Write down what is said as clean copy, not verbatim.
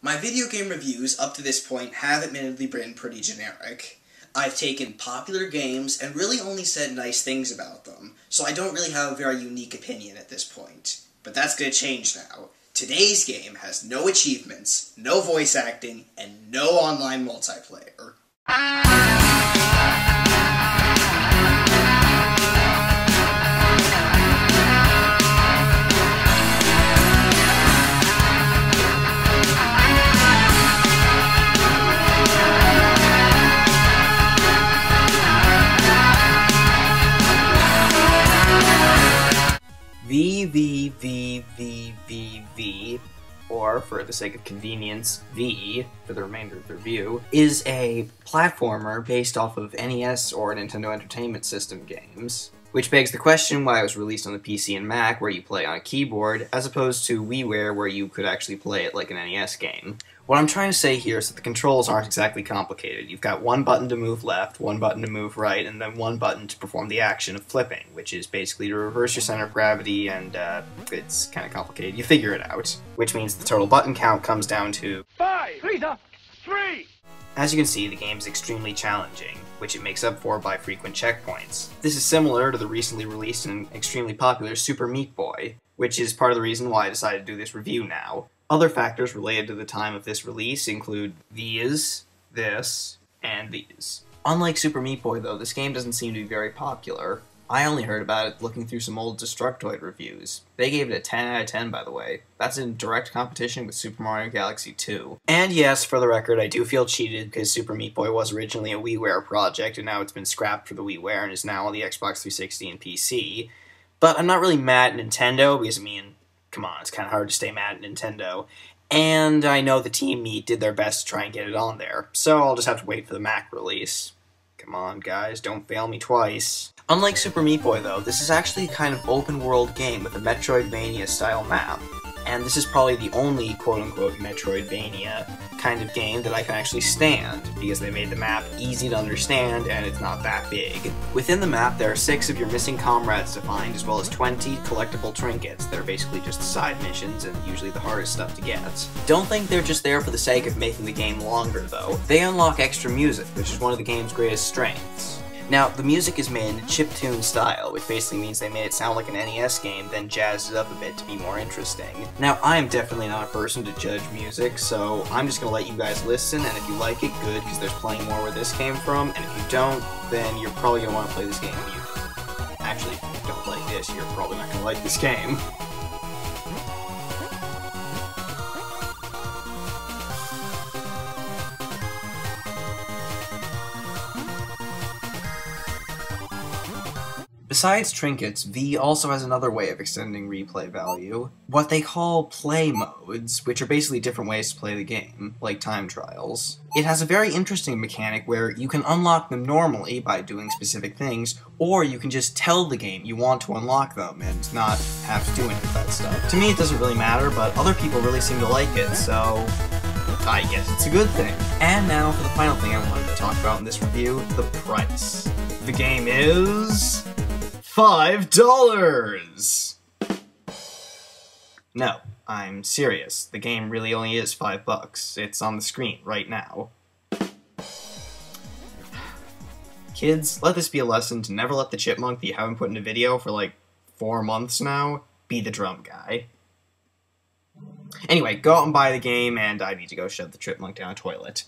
My video game reviews up to this point have admittedly been pretty generic. I've taken popular games and really only said nice things about them, so I don't really have a very unique opinion at this point. But that's gonna change now. Today's game has no achievements, no voice acting, and no online multiplayer. VVVVVV, or for the sake of convenience, V, for the remainder of the review, is a platformer based off of NES or Nintendo Entertainment System games. Which begs the question why it was released on the PC and Mac, where you play on a keyboard, as opposed to WiiWare, where you could actually play it like an NES game. What I'm trying to say here is that the controls aren't exactly complicated. You've got one button to move left, one button to move right, and then one button to perform the action of flipping, which is basically to reverse your center of gravity, and it's kind of complicated. You figure it out. Which means the total button count comes down to 5, 3. As you can see, the game is extremely challenging, which it makes up for by frequent checkpoints. This is similar to the recently released and extremely popular Super Meat Boy, which is part of the reason why I decided to do this review now. Other factors related to the time of this release include these, this, and these. Unlike Super Meat Boy though, this game doesn't seem to be very popular. I only heard about it looking through some old Destructoid reviews. They gave it a 10 out of 10, by the way. That's in direct competition with Super Mario Galaxy 2. And yes, for the record, I do feel cheated because Super Meat Boy was originally a WiiWare project, and now it's been scrapped for the WiiWare and is now on the Xbox 360 and PC. But I'm not really mad at Nintendo, because, I mean, come on, it's kind of hard to stay mad at Nintendo. And I know the Team Meat did their best to try and get it on there, so I'll just have to wait for the Mac release. Come on, guys, don't fail me twice. Unlike Super Meat Boy, though, this is actually a kind of open-world game with a Metroidvania-style map. And this is probably the only quote-unquote Metroidvania kind of game that I can actually stand, because they made the map easy to understand and it's not that big. Within the map, there are 6 of your missing comrades to find, as well as 20 collectible trinkets that are basically just side missions and usually the hardest stuff to get. Don't think they're just there for the sake of making the game longer, though. They unlock extra music, which is one of the game's greatest strengths. Now, the music is made in a chiptune style, which basically means they made it sound like an NES game, then jazzed it up a bit to be more interesting. Now, I am definitely not a person to judge music, so I'm just gonna let you guys listen, and if you like it, good, because there's plenty more where this came from, and if you don't, then you're probably gonna want to play this game. Actually, if you don't like this, you're probably not gonna like this game. Besides trinkets, V also has another way of extending replay value, what they call play modes, which are basically different ways to play the game, like time trials. It has a very interesting mechanic where you can unlock them normally by doing specific things, or you can just tell the game you want to unlock them and not have to do any of that stuff. To me it doesn't really matter, but other people really seem to like it, so I guess it's a good thing. And now for the final thing I wanted to talk about in this review, the price. The game is $5! No, I'm serious. The game really only is $5. It's on the screen right now. Kids, let this be a lesson to never let the chipmunk that you haven't put in a video for like 4 months now be the drum guy. Anyway, go out and buy the game, and I need to go shove the chipmunk down a toilet.